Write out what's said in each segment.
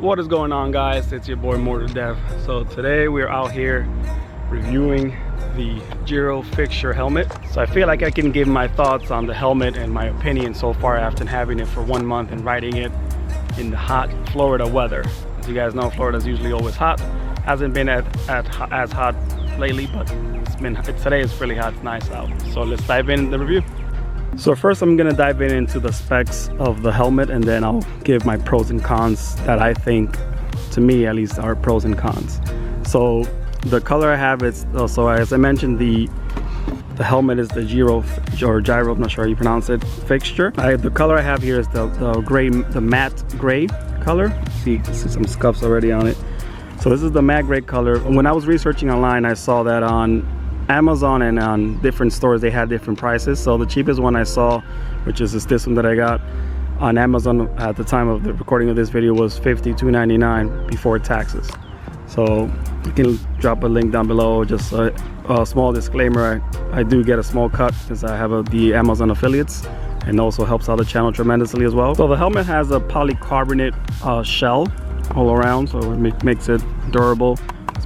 What is going on, guys? It's your boy Mortar Dev. So today we're out here reviewing the Giro Fixture helmet. So I feel like I can give my thoughts on the helmet and my opinion so far after having it for 1 month and riding it in the hot Florida weather. As you guys know, Florida's usually always hot. Hasn't been as hot lately, but today is really hot. It's nice out. So let's dive in the review. So first I'm gonna dive into the specs of the helmet, and then I'll give my pros and cons that I think, to me at least, are pros and cons. So the color I have is, so as I mentioned, the helmet is the Giro, I'm not sure how you pronounce it, Fixture. The color I have here is the gray, the matte gray color. See some scuffs already on it. So this is the matte gray color. When I was researching online, I saw that on Amazon and on different stores they had different prices. So the cheapest one I saw, which is this one that I got on Amazon at the time of the recording of this video, was $52.99 before taxes. So you can drop a link down below. Just a small disclaimer, I do get a small cut because I have the Amazon affiliates, and also helps out the channel tremendously as well. So the helmet has a polycarbonate shell all around, so it makes it durable.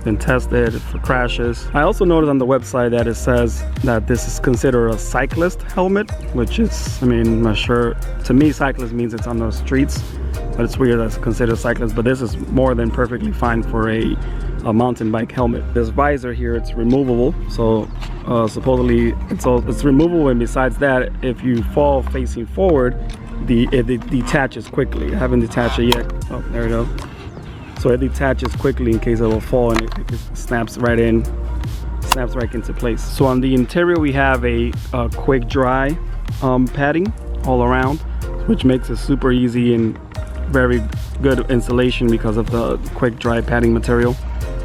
Been tested for crashes. I also noticed on the website that it says that this is considered a cyclist helmet, which is, I mean, I'm not sure. To me, cyclist means it's on the streets, but it's weird that's considered cyclist. But this is more than perfectly fine for a mountain bike helmet. This visor here, it's removable, so supposedly it's removable, and besides that, if you fall facing forward, it detaches quickly. I haven't detached it yet. Oh, there we go. So it detaches quickly in case it will fall, and it snaps right into place. So on the interior we have a quick dry padding all around, which makes it super easy and very good installation because of the quick dry padding material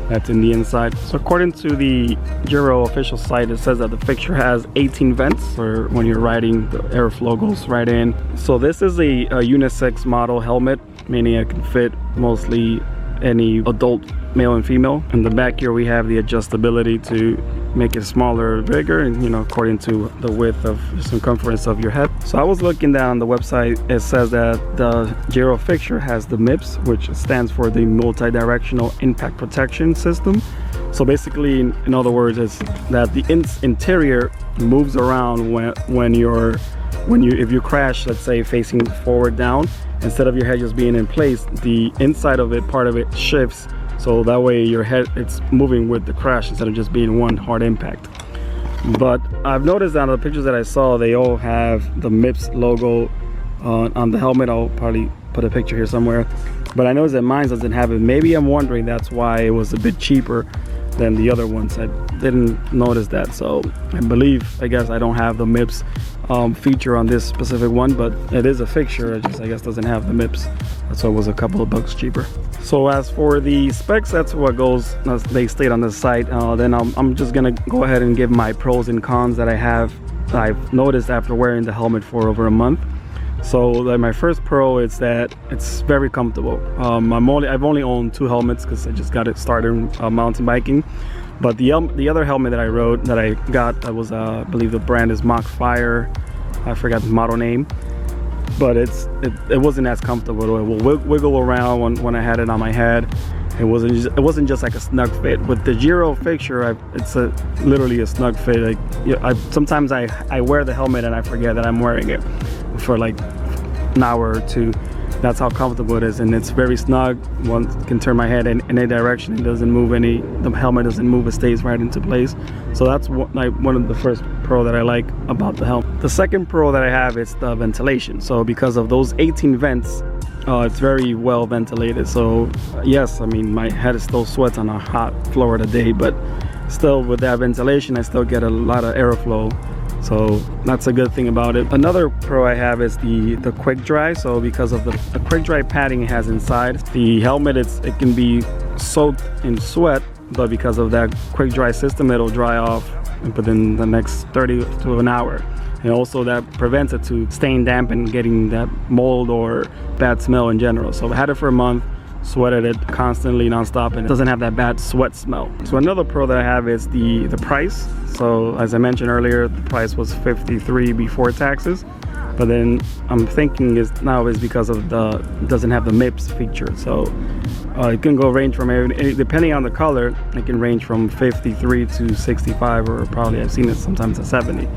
that's in the inside. So according to the Giro official site, it says that the fixture has 18 vents, for when you're riding, the airflow goes right in. So this is a unisex model helmet, meaning it can fit mostly any adult male and female. In the back here we have the adjustability to make it smaller or bigger, and according to the width of the circumference of your head. So I was looking down the website. It says that the Giro Fixture has the MTB, which stands for the multi-directional impact protection system. So basically, in other words, it's that the interior moves around if you crash, let's say facing forward down, instead of your head just being in place, the inside of it, part of it, shifts, so that way your head, it's moving with the crash instead of just being one hard impact. But I've noticed that on the pictures that I saw, they all have the MTB logo on the helmet. I'll probably put a picture here somewhere, but I noticed that mine doesn't have it. Maybe I'm wondering that's why it was a bit cheaper than the other ones. I didn't notice that, so I guess I don't have the MTB feature on this specific one, but it is a fixture. It just, I guess, doesn't have the MTB. That's why it was a couple of bucks cheaper. So as for the specs, that's what goes, as they state on the site. Then I'm just gonna go ahead and give my pros and cons that I've noticed after wearing the helmet for over a month. So my first pro is that it's very comfortable. I've only owned 2 helmets because I just got it started mountain biking. But the other helmet that I got, that was I believe the brand is Mach Fire. I forgot the model name, but it wasn't as comfortable. It will wiggle around when I had it on my head. It wasn't just like a snug fit. With the Giro Fixture, it's literally a snug fit. Like, sometimes I wear the helmet and I forget that I'm wearing it for like an hour or two. That's how comfortable it is, and it's very snug. One can turn my head in any direction. It doesn't move the helmet doesn't move, it stays right into place. So that's one of the first pro that I like about the helmet. The second pro that I have is the ventilation. So because of those 18 vents, it's very well ventilated. So yes, I mean, my head still sweats on a hot Florida day, but still with that ventilation, I still get a lot of airflow. So that's a good thing about it. Another pro I have is the quick dry. So because of the quick dry padding it has inside the helmet, it can be soaked in sweat, but because of that quick dry system, it'll dry off within the next 30 to an hour. And also that prevents it to stain damp and getting that mold or bad smell in general. So I had it for a month, sweated it constantly, non-stop, and it doesn't have that bad sweat smell. So another pro that I have is the price. So as I mentioned earlier, the price was $53 before taxes. But then I'm thinking now is because of it doesn't have the MTB feature. So it can go range from, depending on the color, it can range from 53 to 65, or probably I've seen it sometimes at 70.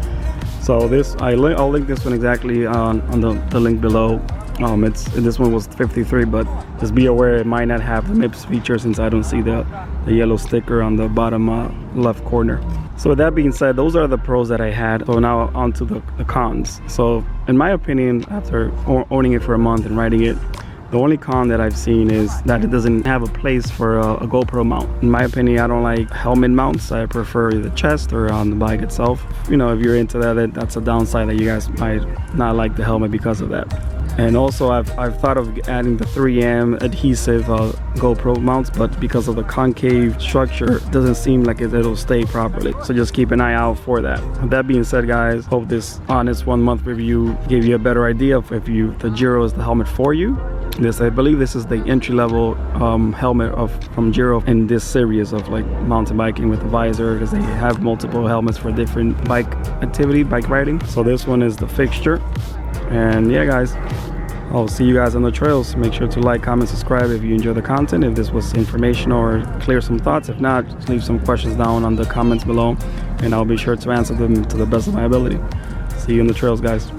So this, I'll link this one exactly on the link below. This one was 53, but just be aware it might not have the MTB feature since I don't see the yellow sticker on the bottom left corner. So with that being said, those are the pros that I had. So now on to the cons. So in my opinion, after owning it for a month and riding it, the only con that I've seen is that it doesn't have a place for a GoPro mount. In my opinion, I don't like helmet mounts. I prefer the chest or on the bike itself. You know, if you're into that, that's a downside that you guys might not like the helmet because of that. And also I've thought of adding the 3M adhesive GoPro mounts, but because of the concave structure, it doesn't seem like it'll stay properly. So just keep an eye out for that. With that being said, guys, hope this honest 1 month review gave you a better idea of if the Giro is the helmet for you. I believe this is the entry-level helmet from Giro in this series of like mountain biking with the Visor, because they have multiple helmets for different bike activity, bike riding. So this one is the Fixture. And yeah, guys, I'll see you guys on the trails. Make sure to like, comment, subscribe if you enjoy the content, if this was informational or clear some thoughts. If not, just leave some questions down on the comments below and I'll be sure to answer them to the best of my ability. See you in the trails, guys.